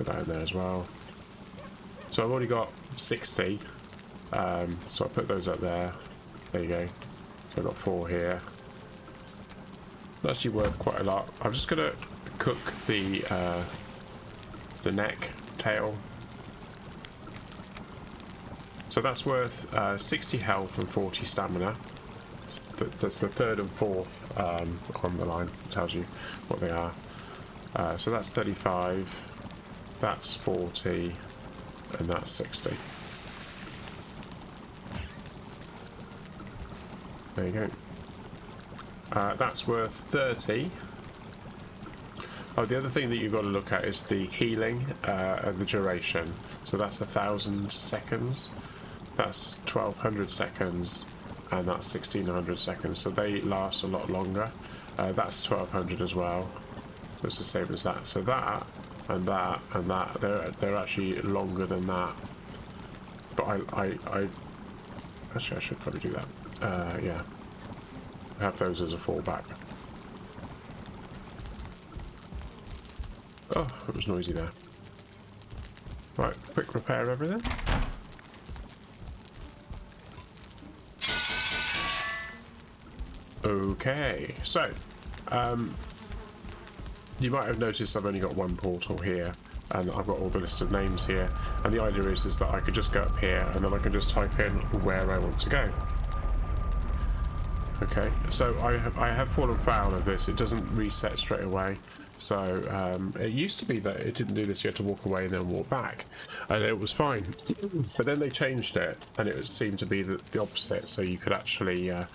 put that in there as well. So I've already got 60. So I put those up there. There you go. So I've got 4 here. That's actually worth quite a lot. I'm just gonna cook the neck tail. So that's worth 60 health and 40 stamina. That's the third and fourth on the line. It tells you what they are. So that's 35. That's 40, and that's 60. There you go. That's worth 30. Oh, the other thing that you've got to look at is the healing and the duration. So that's 1,000 seconds. That's 1,200 seconds, and that's 1,600 seconds. So they last a lot longer. That's 1,200 as well. So it's the same as that. So that and that and that, they're actually longer than that. But I actually I should probably do that. Yeah, have those as a fallback. Oh, it was noisy there. Right, quick repair everything. Okay, so you might have noticed I've only got one portal here, and I've got all the list of names here, and the idea is that I could just go up here and then I can just type in where I want to go. Okay, so I have fallen foul of this. It doesn't reset straight away. So it used to be that it didn't do this. You had to walk away and then walk back, and it was fine. But then they changed it, and it seemed to be the opposite. So you could actually, it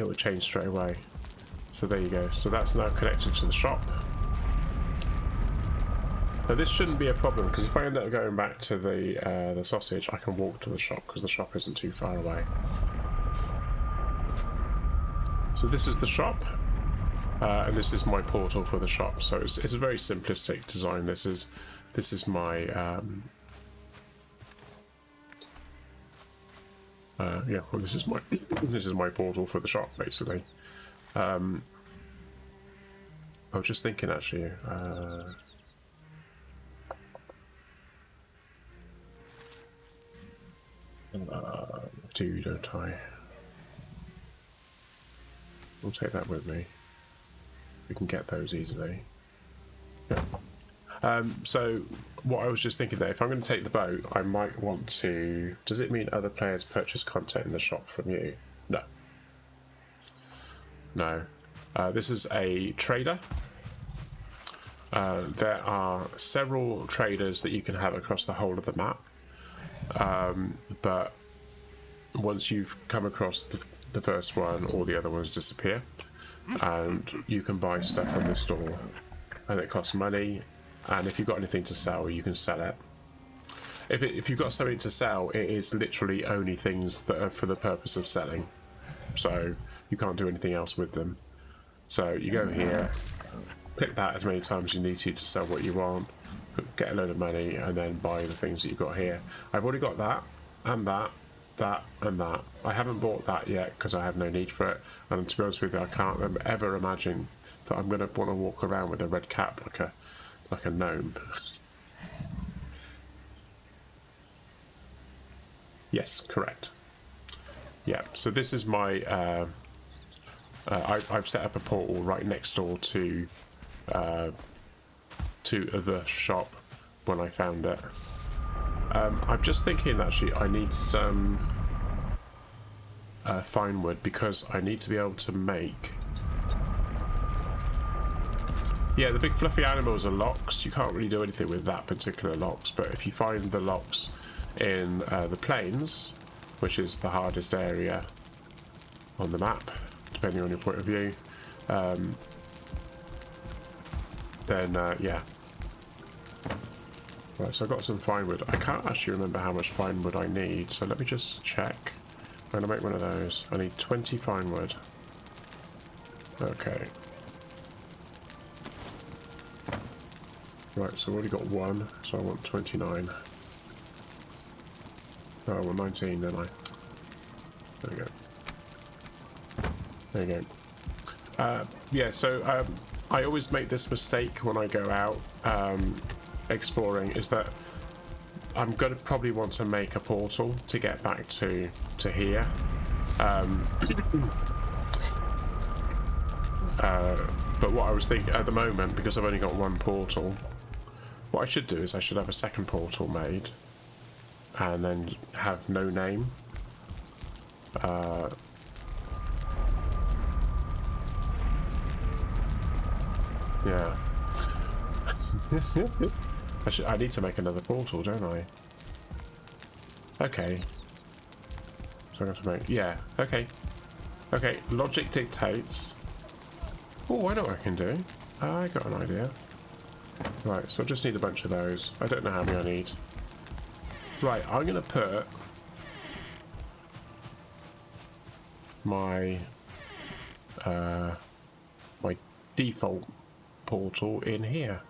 would change straight away. So there you go. So that's now connected to the shop. Now this shouldn't be a problem, because if I end up going back to the sausage, I can walk to the shop because the shop isn't too far away. So this is the shop. And this is my portal for the shop. So it's a very simplistic design. This is my yeah. Well, this is my portal for the shop basically. I was just thinking actually. Don't I? I'll take that with me. We can get those easily. Yeah. So what I was just thinking there, if I'm going to take the boat, I might want to... Does it mean other players purchase content in the shop from you? No. No. This is a trader. There are several traders that you can have across the whole of the map. But once you've come across the first one, all the other ones disappear. And you can buy stuff from the store, and it costs money, and if you've got anything to sell, you can sell it. If you've got something to sell, it is literally only things that are for the purpose of selling, so you can't do anything else with them. So you go here, click that as many times as you need to sell what you want, get a load of money, and then buy the things that you've got here. I've already got that, and that, and that. I haven't bought that yet because I have no need for it, and to be honest with you, I can't ever imagine that I'm going to want to walk around with a red cap like a gnome. Yes, correct. Yeah, so this is my I've set up a portal right next door to the shop when I found it. I'm just thinking actually I need some fine wood, because I need to be able to make... Yeah, the big fluffy animals are locks. You can't really do anything with that particular locks, but if you find the locks in the plains, which is the hardest area on the map, depending on your point of view, then yeah. Right, so I've got some fine wood. I can't actually remember how much fine wood I need, so let me just check. I'm going to make one of those. I need 20 fine wood. Okay. Right, so I've already got one, so I want 29. Oh, I want 19, don't I? There we go. There you go. Yeah, so I always make this mistake when I go out. exploring is that I'm going to probably want to make a portal to get back to here. But what I was thinking at the moment, because I've only got one portal, what I should do is I should have a second portal made and then have no name. Yeah. I need to make another portal, don't I? Okay. So I have to make... Yeah, okay. Okay, logic dictates... Oh, I know what I can do. I got an idea. Right, so I just need a bunch of those. I don't know how many I need. Right, I'm going to put my my default portal in here.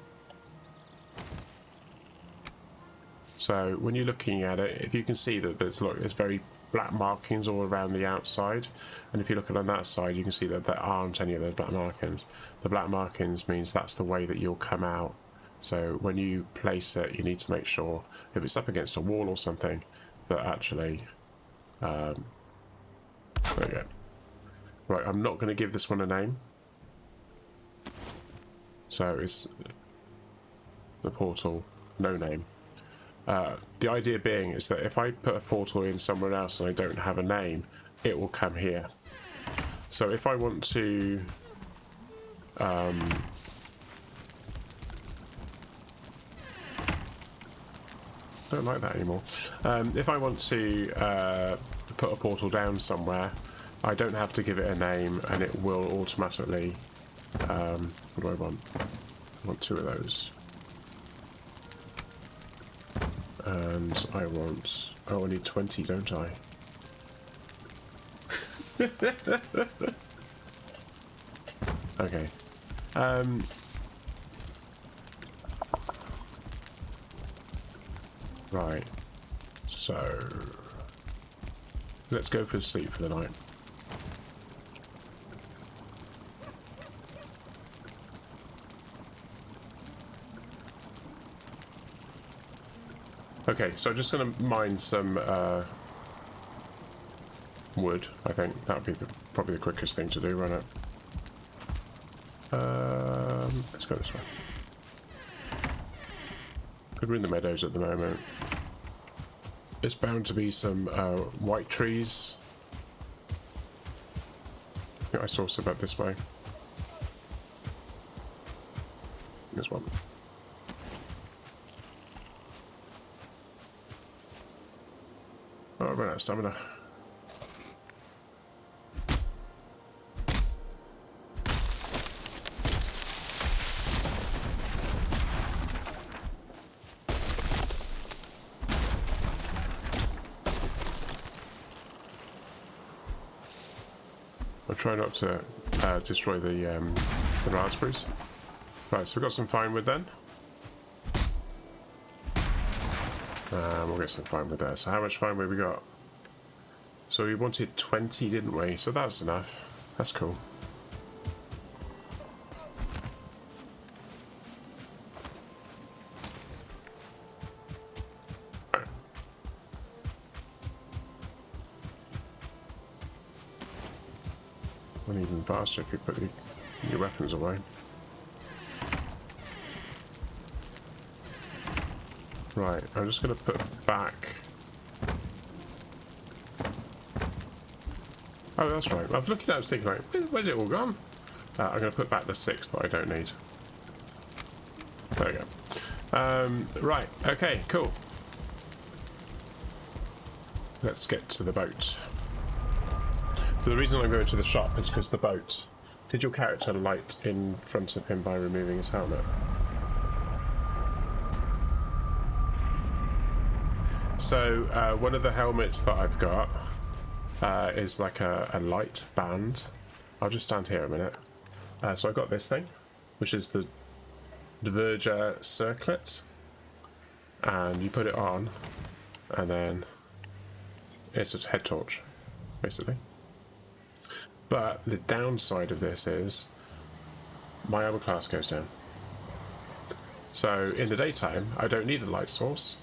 So when you're looking at it, if you can see that there's very black markings all around the outside, and if you look at on that side, you can see that there aren't any of those black markings. The black markings means that's the way that you'll come out. So when you place it, you need to make sure if it's up against a wall or something that actually there we go. Right, I'm not going to give this one a name. So it's the portal, no name. The idea being is that if I put a portal in somewhere else and I don't have a name, it will come here. So if I want to don't like that anymore. If I want to put a portal down somewhere, I don't have to give it a name and it will automatically what do I want? I want 2 of those. And I want... Oh, I need 20, don't I? Okay. Right. So... Let's go for sleep for the night. Okay, so I'm just going to mine some wood. I think that would be probably the quickest thing to do, run it. Let's go this way. Good, we're in the meadows at the moment. There's bound to be some white trees. I think I saw some up this way. There's one. Oh, I ran out of stamina. I'll try not to destroy the raspberries. Right, so we've got some fine wood then. We'll get some fine wood there. So how much fine wood we got? So we wanted 20, didn't we? So that's enough. That's cool. Right. And even faster if you put your weapons away. Right, I'm just going to put back... Oh, that's right. I was looking at it, thinking, like, where's it all gone? I'm going to put back the 6 that I don't need. There we go. Right, okay, cool. Let's get to the boat. So the reason I'm going to the shop is because the boat... Did your character light in front of him by removing his helmet? So one of the helmets that I've got is like a light band. I'll just stand here a minute. So I've got this thing, which is the Diverger circlet, and you put it on, and then it's a head torch, basically. But the downside of this is my armor class goes down. So in the daytime, I don't need a light source,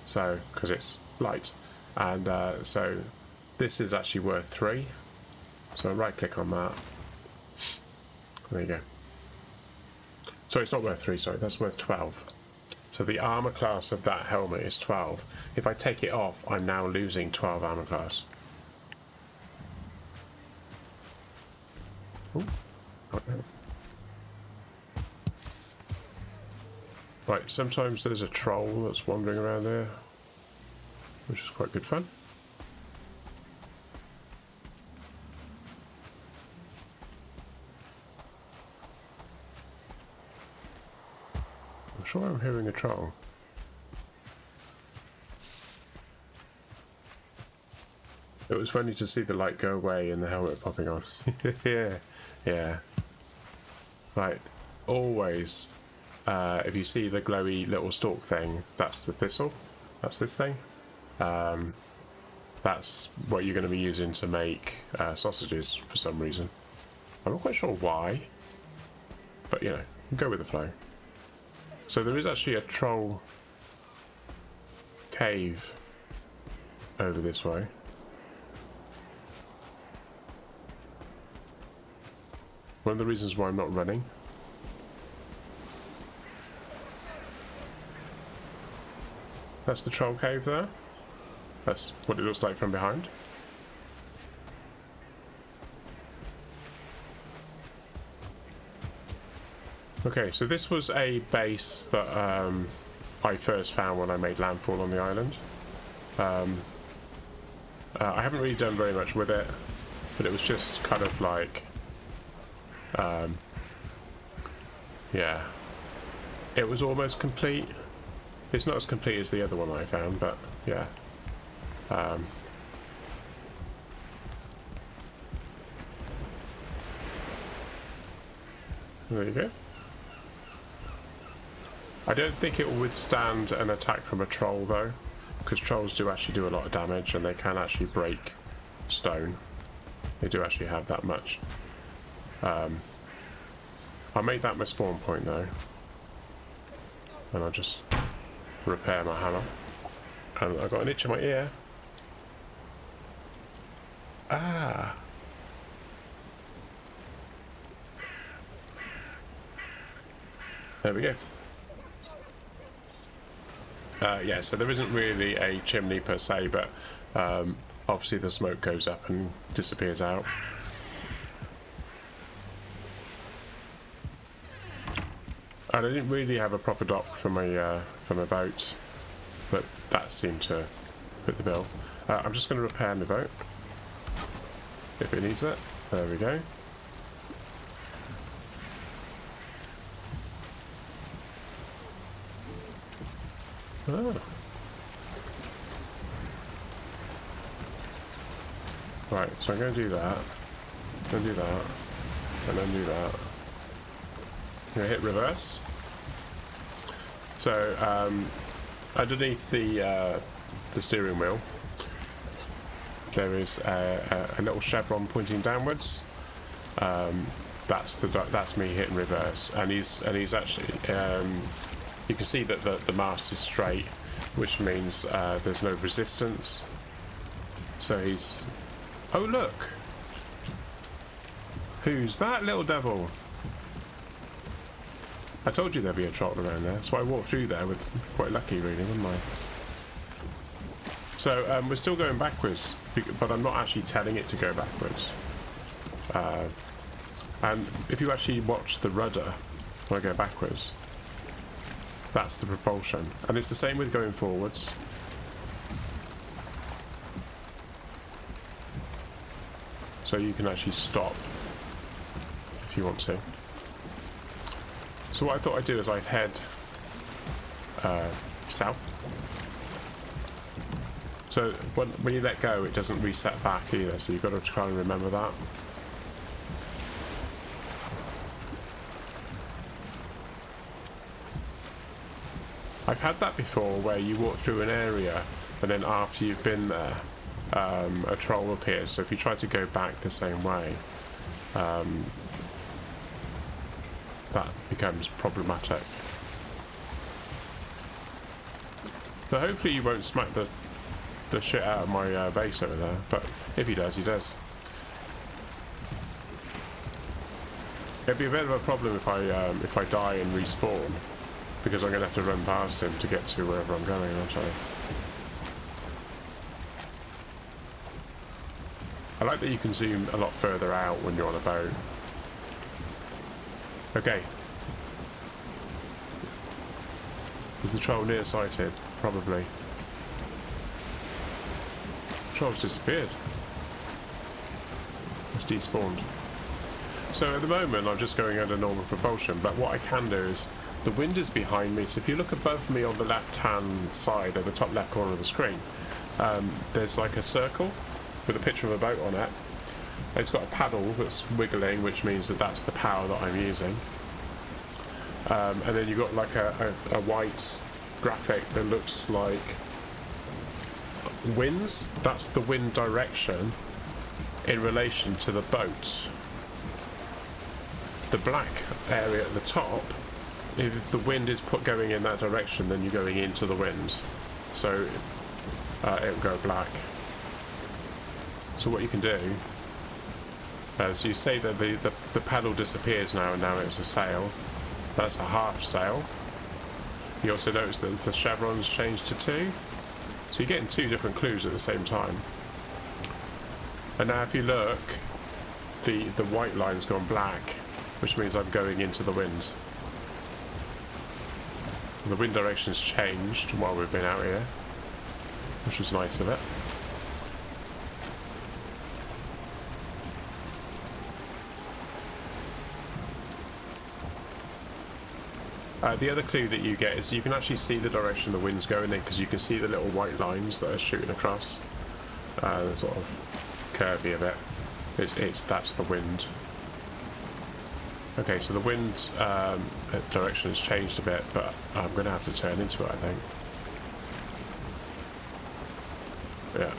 so because it's light, and so this is actually worth 3. So right click on that. There you go. So it's not worth 3, sorry, that's worth 12. So the armor class of that helmet is 12. If I take it off, I'm now losing 12 armor class. Ooh. Right, sometimes there's a troll that's wandering around there, which is quite good fun. I'm sure I'm hearing a troll. It was funny to see the light go away and the helmet popping on. Yeah, yeah. Right, always, if you see the glowy little stalk thing, that's the thistle. That's this thing. That's what you're going to be using to make sausages for some reason. I'm not quite sure why, but you know, go with the flow. So there is actually a troll cave over this way. One of the reasons why I'm not running. That's the troll cave there. That's what it looks like from behind. Okay, so this was a base that I first found when I made landfall on the island. I haven't really done very much with it, but it was just kind of like, yeah, it was almost complete. It's not as complete as the other one I found, but yeah. There you go. I don't think it will withstand an attack from a troll though, because trolls do actually do a lot of damage and they can actually break stone. They do actually have that much. I'll make that my spawn point though, and I'll just repair my hammer. And I've got an itch in my ear. Ah! There we go. Yeah, so there isn't really a chimney per se, but obviously the smoke goes up and disappears out. And I didn't really have a proper dock for my boat, but that seemed to fit the bill. I'm just going to repair my boat if it needs it. There we go. Oh. Right, so I'm going to do that, then do that, and then do that. I'm going to hit reverse. So underneath the steering wheel, there is a little chevron pointing downwards. That's me hitting reverse, and he's actually. You can see that the mast is straight, which means there's no resistance. So he's... Oh, look! Who's that little devil? I told you there'd be a troll around there, so I walked through there with quite lucky, really, wasn't I? So we're still going backwards, but I'm not actually telling it to go backwards. And if you actually watch the rudder when I go backwards, that's the propulsion, and it's the same with going forwards. So you can actually stop if you want to. So what I thought I'd do is I'd head south. So when you let go, it doesn't reset back either, so you've got to try and remember that. I've had that before where you walk through an area and then after you've been there a troll appears, so if you try to go back the same way that becomes problematic. So hopefully you won't smack the shit out of my base over there, but if he does, he does. It'd be a bit of a problem if I die and respawn, because I'm going to have to run past him to get to wherever I'm going, aren't I? I like that you can zoom a lot further out when you're on a boat. Okay. Is the troll nearsighted? Probably. The troll's disappeared. It's despawned. So at the moment I'm just going under normal propulsion, but what I can do is, the wind is behind me, so if you look above me on the left hand side, at the top left corner of the screen, there's like a circle with a picture of a boat on it. It's got a paddle that's wiggling, which means that that's the power that I'm using. And then you've got like a white graphic that looks like winds. That's the wind direction in relation to the boat. The black area at the top, if the wind is going in that direction, then you're going into the wind. So it will go black. So what you can do, so you say that the paddle disappears now, and now it's a sail. That's a half sail. You also notice that the chevron's changed to 2. So you're getting 2 different clues at the same time. And now if you look, the white line's gone black, which means I'm going into the wind. And the wind direction's changed while we've been out here, which was nice of it. The other clue that you get is you can actually see the direction the wind's going in, because you can see the little white lines that are shooting across. The sort of curvy of it. That's the wind. Okay, so the wind direction has changed a bit, but I'm going to have to turn into it, I think. Yeah.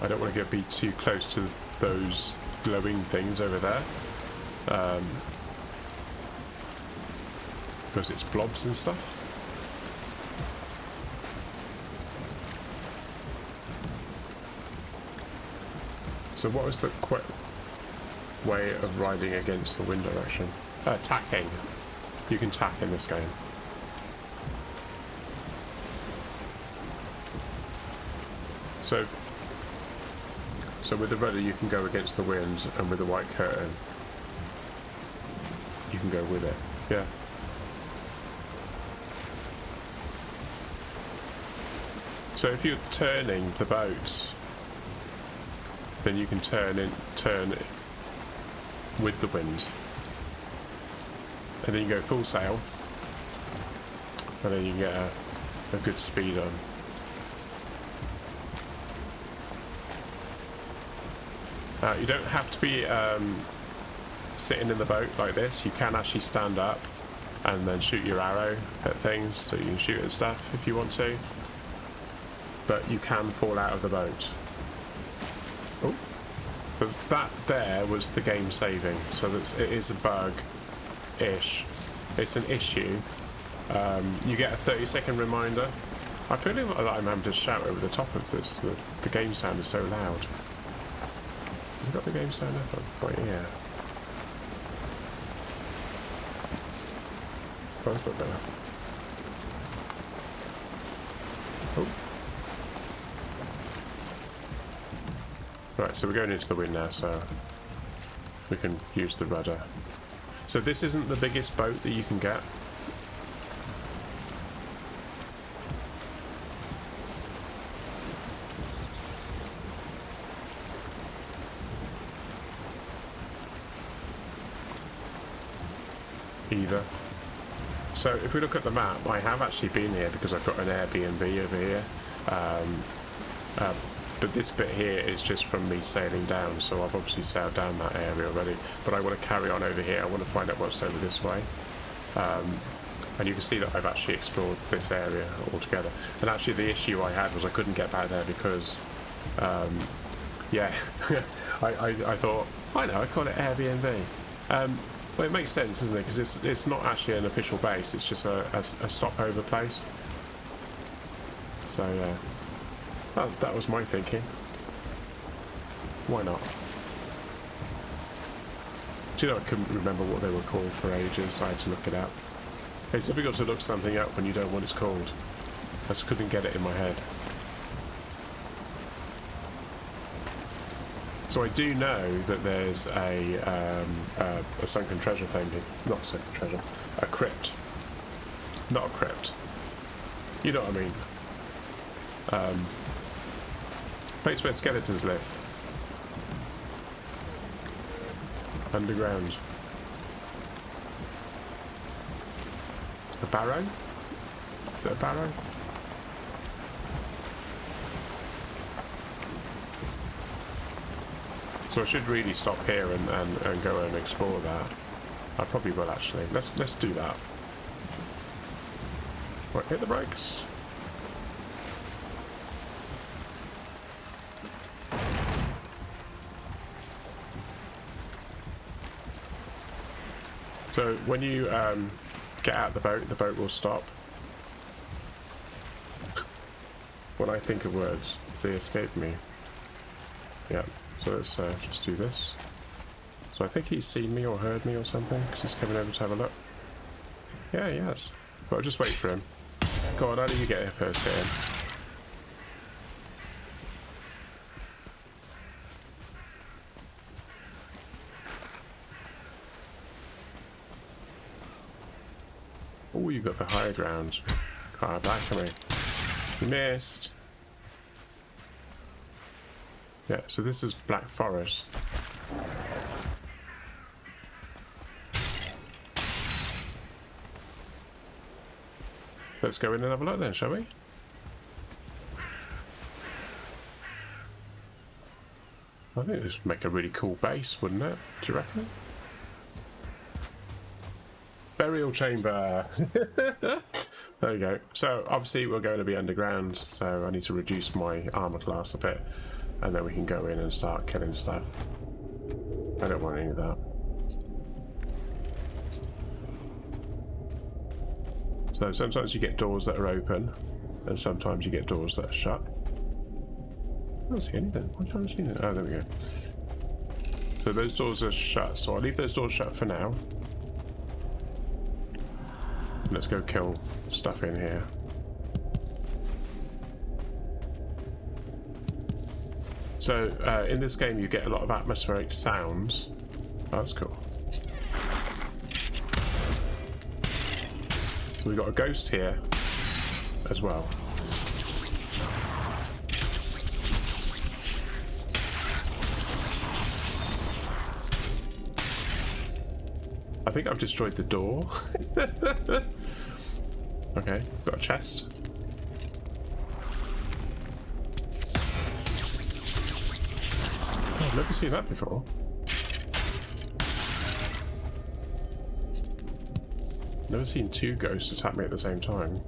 I don't want to be too close to those glowing things over there. Because it's blobs and stuff. So what was the quick way of riding against the wind direction? Tacking. You can tack in this game. So with the rudder you can go against the wind, and with the white curtain you can go with it. Yeah. So if you're turning the boat, then you can turn with the wind, and then you go full sail, and then you get a good speed on. You don't have to be sitting in the boat like this. You can actually stand up and then shoot your arrow at things, so you can shoot at stuff if you want to. But you can fall out of the boat. Oh, but that there was the game saving, so it is a bug-ish. It's an issue. You get a 30-second reminder. I feel like I'm having to shout over the top of this. The game sound is so loud. You got the game sound up right here. Oh, it's not better. Oh. Right, so we're going into the wind now, so we can use the rudder. So this isn't the biggest boat that you can get. Either. So if we look at the map, I have actually been here because I've got an Airbnb over here. But this bit here is just from me sailing down, so I've obviously sailed down that area already. But I want to carry on over here. I want to find out what's over this way. And you can see that I've actually explored this area altogether. And actually the issue I had was I couldn't get back there because, yeah, I thought, I know, I call it Airbnb. Well, it makes sense, doesn't it? Because it's not actually an official base. It's just a stopover place. So yeah, that was my thinking. Why not? Do you know, I couldn't remember what they were called for ages, so I had to look it up. It's difficult to look something up when you don't know what it's called. I just couldn't get it in my head. So I do know that there's a sunken treasure thing, not a sunken treasure, a crypt. Not a crypt. You know what I mean? Place where skeletons live. Underground. A barrow? Is it a barrow? So I should really stop here and go and explore that. I probably will actually. Let's do that. Right, hit the brakes. So when you get out the boat will stop. When I think of words, they escape me. Yeah. So let's just do this. So I think he's seen me or heard me or something, because he's coming over to have a look. Yeah, he has. But I'll just wait for him. Go on, how do you get here first, get in? Oh, you got the higher ground. Can't have that coming. You missed. Yeah, so this is Black Forest. Let's go in and have a look then, shall we? I think this would make a really cool base, wouldn't it? Do you reckon? Burial chamber! There you go. So, obviously we're going to be underground, so I need to reduce my armor class a bit. And then we can go in and start killing stuff. I don't want any of that. So sometimes you get doors that are open, and sometimes you get doors that are shut. I don't see anything. Why can't I see that? Oh, there we go. So those doors are shut, so I'll leave those doors shut for now. Let's go kill stuff in here. So, in this game you get a lot of atmospheric sounds. Oh, that's cool. So we've got a ghost here as well. I think I've destroyed the door. Okay, got a chest. I've never seen that before. Never seen two ghosts attack me at the same time.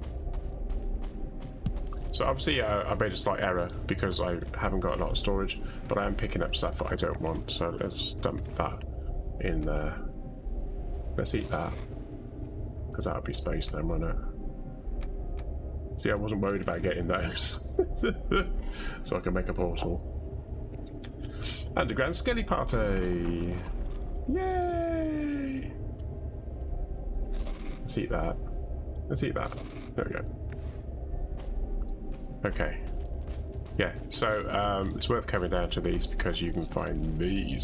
So obviously I made a slight error because I haven't got a lot of storage, but I am picking up stuff that I don't want, so let's dump that in there. Let's eat that, because that would be space then, wouldn't it? See, I wasn't worried about getting those. So I can make a portal. Underground Skelly Party! Yay! Let's eat that. Let's eat that. There we go. Okay. Yeah, so it's worth coming down to these because you can find these